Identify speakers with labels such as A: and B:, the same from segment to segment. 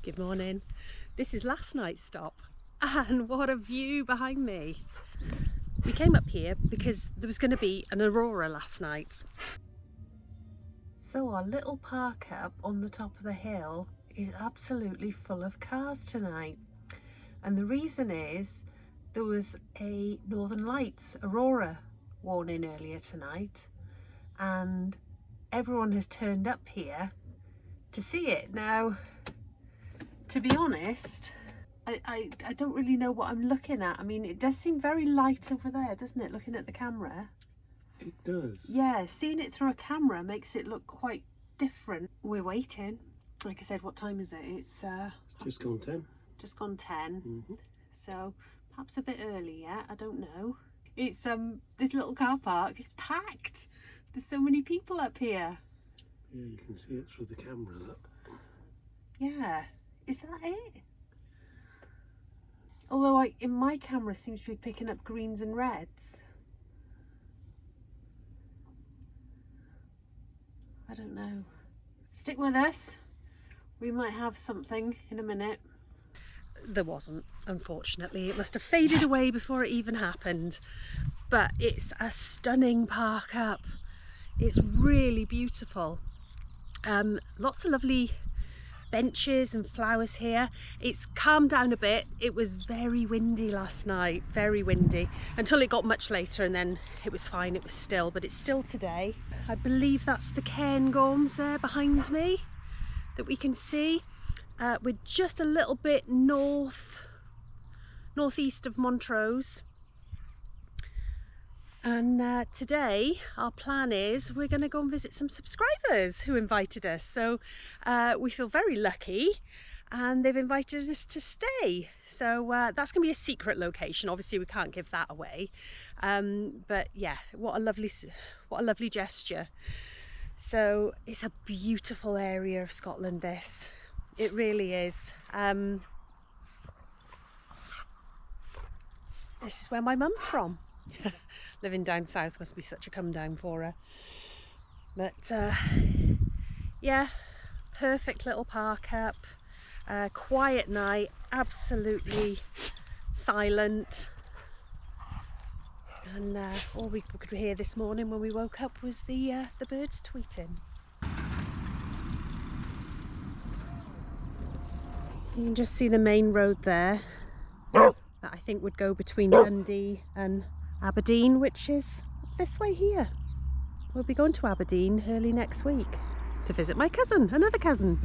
A: Good morning. This is last night's stop, and what a view behind me. We came up here because there was going to be an aurora last night. So our little park up on the top of the hill is absolutely full of cars tonight. And the reason is there was a Northern Lights aurora warning earlier tonight, and everyone has turned up here to see it. Now, to be honest, I don't really know what I'm looking at. I mean, it does seem very light over there, doesn't it, looking at the camera?
B: It does.
A: Yeah, seeing it through a camera makes it look quite different. We're waiting. Like I said, what time is it? It's
B: just gone 10.
A: Just gone 10.
B: Mm-hmm.
A: So perhaps a bit early yet, I don't know. It's this little car park is packed. There's so many people up here.
B: Yeah, you can see it through the camera, look.
A: Yeah. Is that it? Although in my camera seems to be picking up greens and reds. I don't know. Stick with us. We might have something in a minute. There wasn't, unfortunately. It must have faded away before it even happened. But it's a stunning park up. It's really beautiful. Lots of lovely benches and flowers here. It's calmed down a bit. It was very windy last night, very windy, until it got much later, and then it was fine. It was still, but it's still today. I believe that's the Cairngorms there behind me that we can see. We're just a little bit northeast of Montrose, and today our plan is we're going to go and visit some subscribers who invited us. So we feel very lucky, and they've invited us to stay. So that's going to be a secret location. Obviously we can't give that away, but yeah, what a lovely gesture. So it's a beautiful area of Scotland, this. It really is. This is where my mum's from. Living down south must be such a come down for her. But yeah, perfect little park up. Quiet night, absolutely silent. And all we could hear this morning when we woke up was the birds tweeting. You can just see the main road there that I think would go between Dundee and Aberdeen, which is this way here. We'll be going to Aberdeen early next week to visit my cousin, another cousin.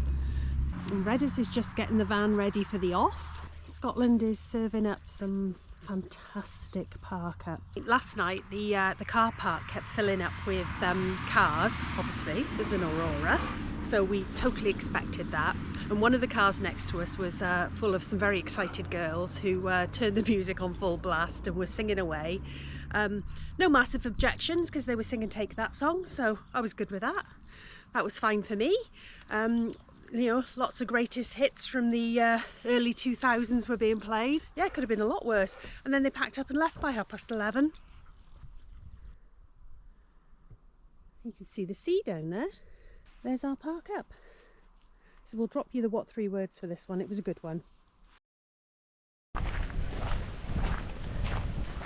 A: And Reddis is just getting the van ready for the off. Scotland is serving up some fantastic park up. Last night the car park kept filling up with cars. Obviously there's an aurora, so we totally expected that. And one of the cars next to us was full of some very excited girls who turned the music on full blast and were singing away. No massive objections because they were singing Take That song, so I was good with that. That was fine for me. You know, lots of greatest hits from the early 2000s were being played. Yeah, it could have been a lot worse. And then they packed up and left by 11:30. You can see the sea down there. There's our park up. So we'll drop you the what 3 words for this one. It was a good one.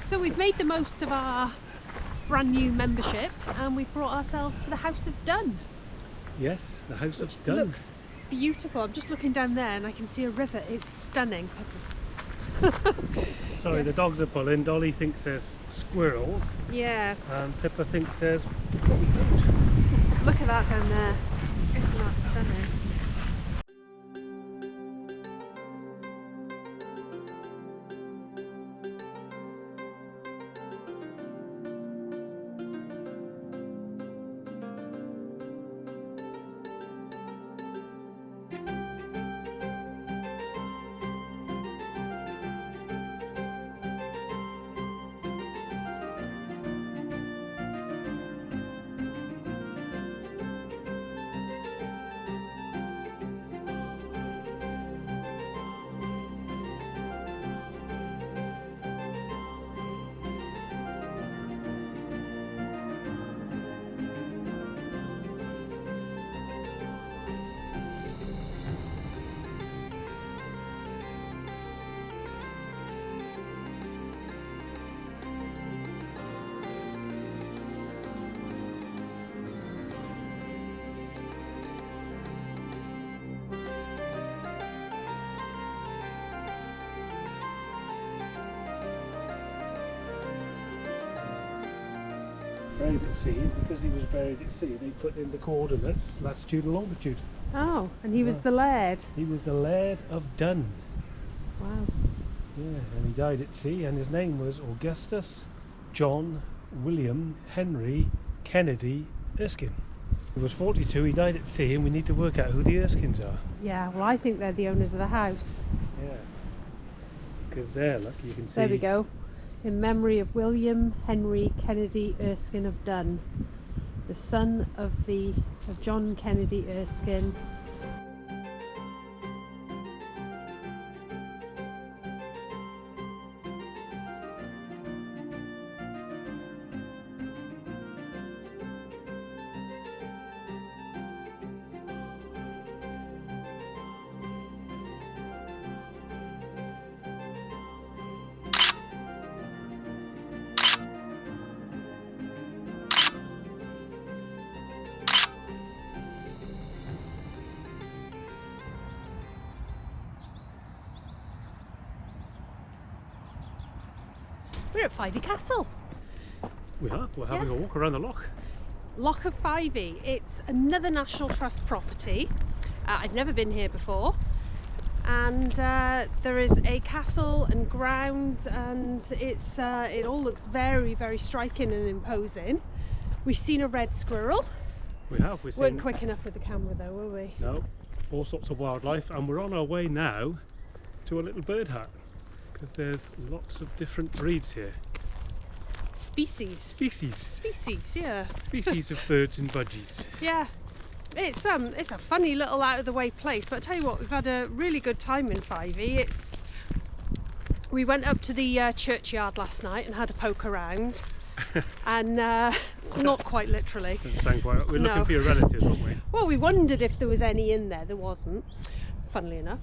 A: So we've made the most of our brand new membership, and we've brought ourselves to the House of Dun.
B: Yes, the House of Dun.
A: Looks beautiful. I'm just looking down there and I can see a river. It's stunning.
B: Sorry, the dogs are pulling. Dolly thinks there's squirrels.
A: Yeah.
B: And Pippa thinks there's...
A: Look at that down there. Isn't that stunning?
B: buried at sea. Because he was buried at sea, they put in the coordinates, latitude and longitude.
A: Oh, and he was the laird.
B: He was the Laird of Dun.
A: Wow.
B: Yeah, and he died at sea, and his name was Augustus John William Henry Kennedy Erskine. He was 42, he died at sea, and we need to work out who the Erskines are.
A: Yeah, well, I think they're the owners of the house.
B: Yeah. Because there, look, you can see.
A: There we go. In memory of William Henry Kennedy Erskine of Dun, the son of John Kennedy Erskine. We're at Fyvie Castle.
B: We are. We're having a walk around the loch.
A: Loch of Fyvie. It's another National Trust property. I've never been here before. And there is a castle and grounds, and it all looks very, very striking and imposing. We've seen a red squirrel.
B: We have.
A: Weren't quick enough with the camera though, were we?
B: No. All sorts of wildlife, and we're on our way now to a little bird hut. Because there's lots of different breeds here.
A: Species, yeah.
B: Species of birds and budgies.
A: Yeah. It's a funny little out of the way place, but I tell you what, we've had a really good time in Fyvie. We went up to the churchyard last night and had a poke around. And not quite literally.
B: Doesn't sound quite right. We're looking for your relatives, weren't we?
A: Well, we wondered if there was any in there. There wasn't, funnily enough.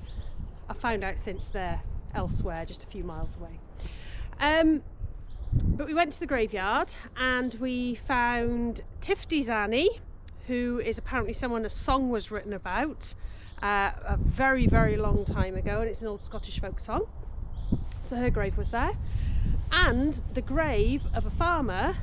A: I found out since they're elsewhere, just a few miles away. But we went to the graveyard and we found Tifty's Annie, who is apparently someone a song was written about a very, very long time ago, and it's an old Scottish folk song. So her grave was there. And the grave of a farmer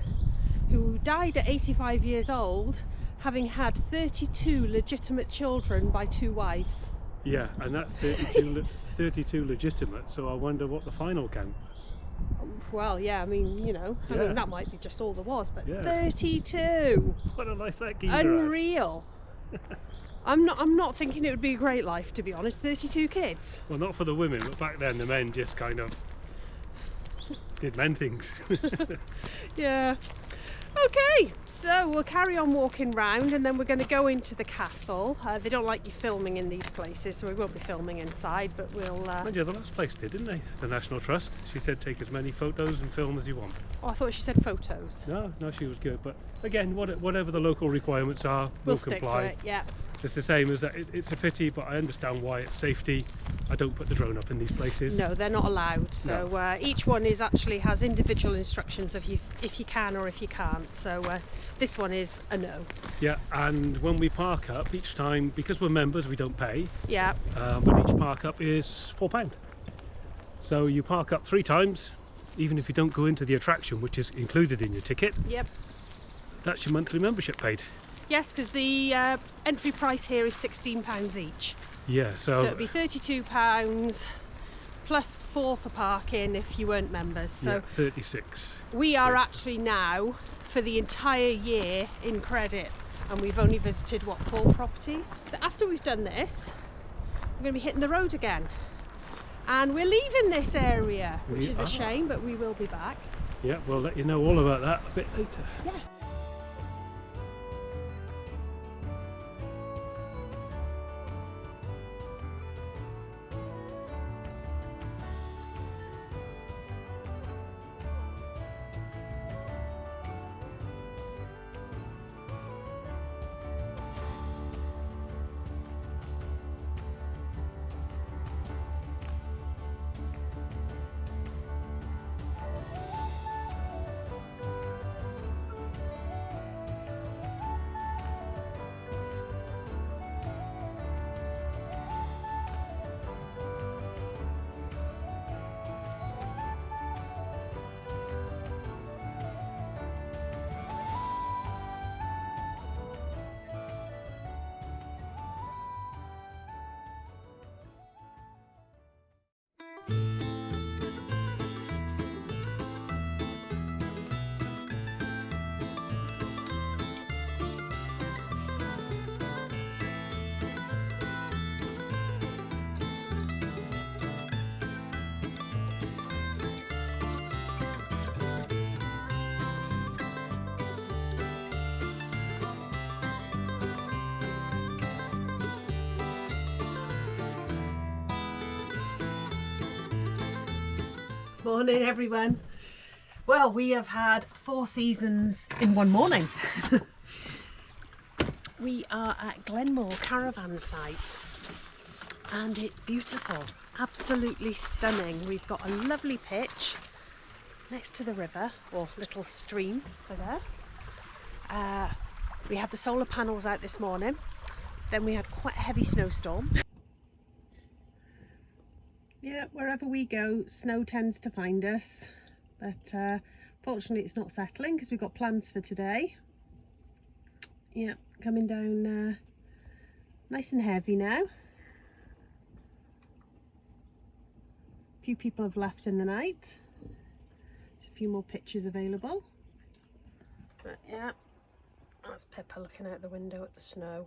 A: who died at 85 years old, having had 32 legitimate children by 2 wives.
B: Yeah, and that's 32 legitimate, so I wonder what the final count was.
A: Well, yeah, I mean, you know, I mean, that might be just all there was, but 32!
B: What a life that geezer
A: Unreal! I'm not thinking it would be a great life, to be honest, 32 kids.
B: Well, not for the women, but back then the men just kind of did men things.
A: Yeah. Okay, so we'll carry on walking round and then we're going to go into the castle. They don't like you filming in these places, so we won't be filming inside, but we'll...
B: Mind you, the last place did, didn't they? The National Trust. She said take as many photos and film as you want.
A: Oh, I thought she said photos.
B: No, she was good, but again, whatever the local requirements are, we'll
A: stick
B: comply.
A: to it, yeah.
B: It's the same as that. It's a pity, but I understand why. It's safety. I don't put the drone up in these places.
A: No, they're not allowed. So each one actually has individual instructions of if you can or if you can't. So this one is a no.
B: Yeah, and when we park up each time, because we're members, we don't pay.
A: Yeah.
B: But each park up is £4. So you park up 3 times, even if you don't go into the attraction, which is included in your ticket.
A: Yep.
B: That's your monthly membership paid.
A: Yes, because the entry price here is £16 each.
B: Yeah, so
A: it'd be £32 plus 4 for parking if you weren't members. So
B: yeah, 36.
A: We are actually now for the entire year in credit, and we've only visited 4 properties. So after we've done this, we're going to be hitting the road again, and we're leaving this area, which is a shame, but we will be back.
B: Yeah, we'll let you know all about that a bit later.
A: Yeah. Morning everyone. Well, we have had 4 seasons in one morning. We are at Glenmore caravan site and it's beautiful, absolutely stunning. We've got a lovely pitch next to the river, or little stream for there. We had the solar panels out this morning, then we had quite a heavy snowstorm. Yeah, wherever we go, snow tends to find us, but fortunately it's not settling because we've got plans for today. Yeah, coming down nice and heavy now. A few people have left in the night. There's a few more pictures available. But yeah, that's Pippa looking out the window at the snow.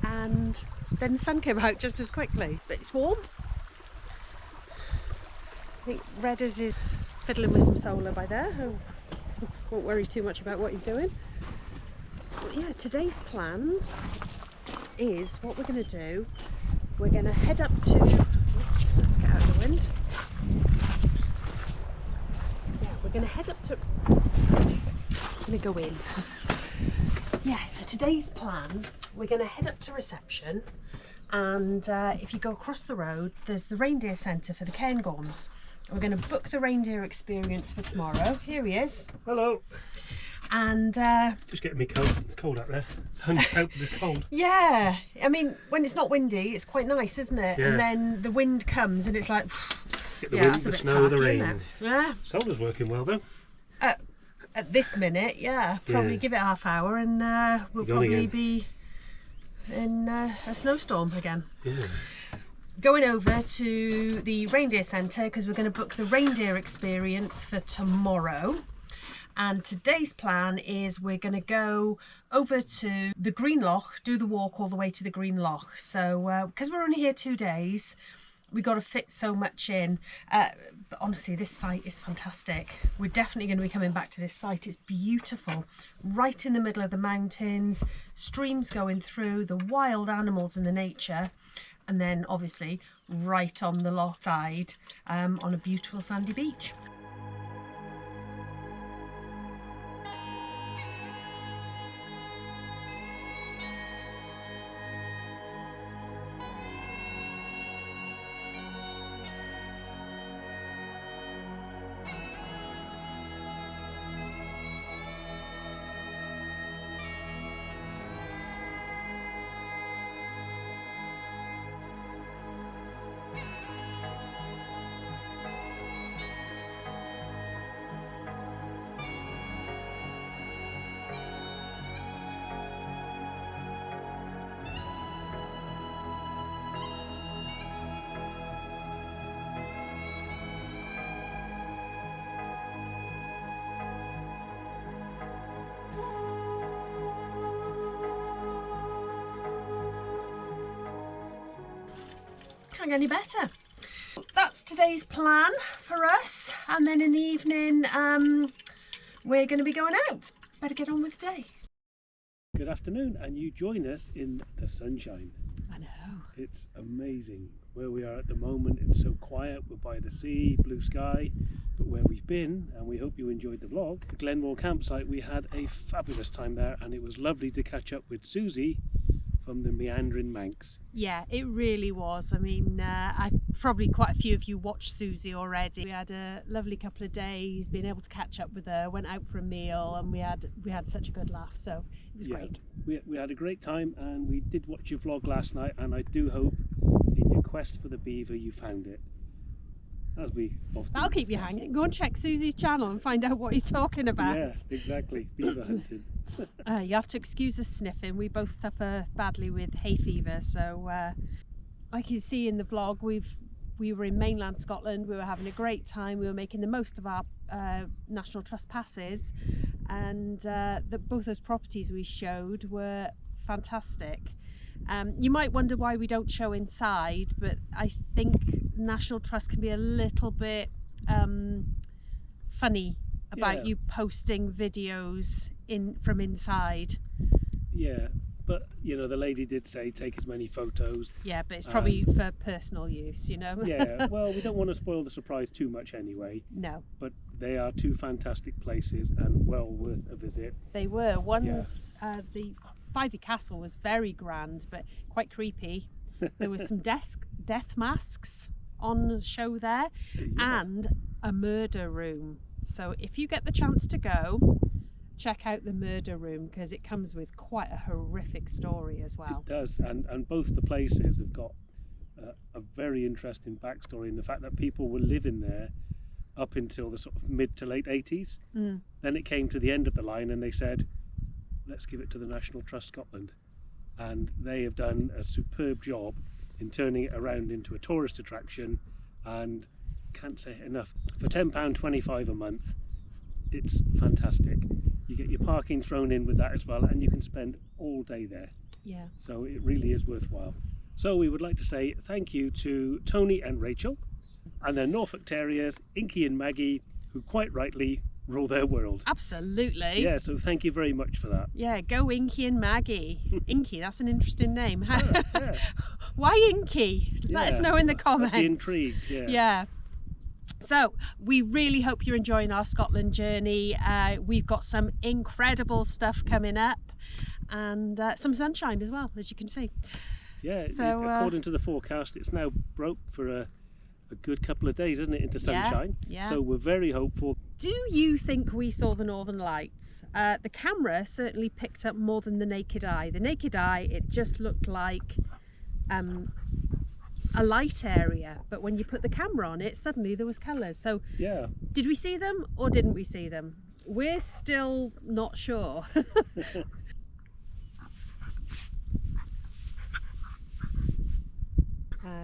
A: And then the sun came out just as quickly, but it's warm. I think Redders is fiddling with some solar by there. I won't worry too much about what he's doing. But yeah, today's plan is what we're going to do. We're going to head up to, oops, let's get out of the wind. Yeah, we're going to head up to, I'm going to go in. Yeah, so today's plan, we're going to head up to reception, and if you go across the road, there's the reindeer centre for the Cairngorms. We're going to book the reindeer experience for tomorrow. Here he is.
B: Hello.
A: And
B: just getting me coat. It's cold out there. Sun's out, but it's cold.
A: Yeah, I mean, when it's not windy, it's quite nice, isn't it?
B: Yeah.
A: And then the wind comes, and it's like,
B: Get the
A: yeah,
B: wind,
A: that's a
B: the
A: bit
B: snow, the
A: tacky,
B: rain.
A: isn't it? Yeah.
B: Solar's working well though.
A: At this minute, yeah, probably
B: Yeah.
A: give it half hour, and we'll
B: Be gone
A: probably
B: again.
A: be in a snowstorm again.
B: Yeah.
A: Going over to the reindeer centre because we're going to book the reindeer experience for tomorrow. And today's plan is we're going to go over to the Green Loch, do the walk all the way to the Green Loch. So because we're only here 2 days, we got to fit so much in. But honestly, this site is fantastic. We're definitely going to be coming back to this site. It's beautiful, right in the middle of the mountains, streams going through, the wild animals and the nature. And then obviously right on the loch side on a beautiful sandy beach. Can't get any better. That's today's plan for us, and then in the evening we're going to be going out. Better get on with the day.
B: Good afternoon, and you join us in the sunshine.
A: I know.
B: It's amazing where we are at the moment. It's so quiet. We're by the sea, blue sky, but where we've been, and we hope you enjoyed the vlog, the Glenmore campsite, we had a fabulous time there, and it was lovely to catch up with Susie from the Meandering Manx.
A: Yeah, it really was. I mean, probably quite a few of you watched Susie already. We had a lovely couple of days, being able to catch up with her, went out for a meal, and we had such a good laugh, so it was great.
B: We had a great time, and we did watch your vlog last night, and I do hope in your quest for the beaver you found it. As we often
A: That'll keep you
B: discuss.
A: hanging. Go and check Susie's channel and find out what he's talking about.
B: Yeah, exactly. Beaver hunting.
A: You have to excuse us sniffing. We both suffer badly with hay fever, so like you see in the vlog, we were in mainland Scotland. We were having a great time. We were making the most of our National Trust passes, and both those properties we showed were fantastic. You might wonder why we don't show inside, but I think National Trust can be a little bit funny about you posting videos from inside.
B: Yeah, but you know, the lady did say take as many photos.
A: Yeah, but it's probably for personal use, you know.
B: Yeah, well, we don't want to spoil the surprise too much anyway.
A: No.
B: But they are two fantastic places and well worth a visit.
A: They were. Once the Fyvie Castle was very grand, but quite creepy. There was some death masks on show there, and a murder room. So if you get the chance to go, check out the murder room, because it comes with quite a horrific story as well.
B: It does, and both the places have got a very interesting backstory in the fact that people were living there up until the sort of mid to late 80s. Then it came to the end of the line and they said, let's give it to the National Trust Scotland, and they have done a superb job in turning it around into a tourist attraction. And can't say it enough, for £10.25 a month, it's fantastic. You get your parking thrown in with that as well, and you can spend all day there.
A: Yeah.
B: So it really is worthwhile. So we would like to say thank you to Tony and Rachel and their Norfolk Terriers, Inky and Maggie, who quite rightly rule their world.
A: Absolutely.
B: Yeah, so thank you very much for that.
A: Yeah, go Inky and Maggie. Inky, that's an interesting name.
B: Yeah.
A: Why Inky? Let us know in the comments.
B: I'd be intrigued, yeah.
A: Yeah. So we really hope you're enjoying our Scotland journey. We've got some incredible stuff coming up, and some sunshine as well, as you can see.
B: Yeah,
A: so,
B: according to the forecast, it's now broke for a good couple of days, isn't it, into sunshine?
A: Yeah.
B: So we're very hopeful.
A: Do you think we saw the Northern Lights? The camera certainly picked up more than the naked eye. The naked eye, it just looked like a light area, but when you put the camera on it, suddenly there was colours. So
B: Yeah.
A: did we see them or didn't we see them? We're still not sure.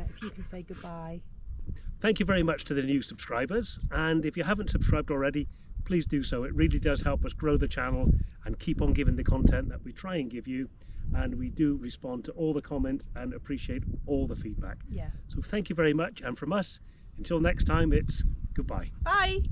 A: If you can say goodbye.
B: Thank you very much to the new subscribers, and if you haven't subscribed already, please do so. It really does help us grow the channel and keep on giving the content that we try and give you, and we do respond to all the comments and appreciate all the feedback.
A: Yeah.
B: So thank you very much, and from us, until next time, it's goodbye.
A: Bye.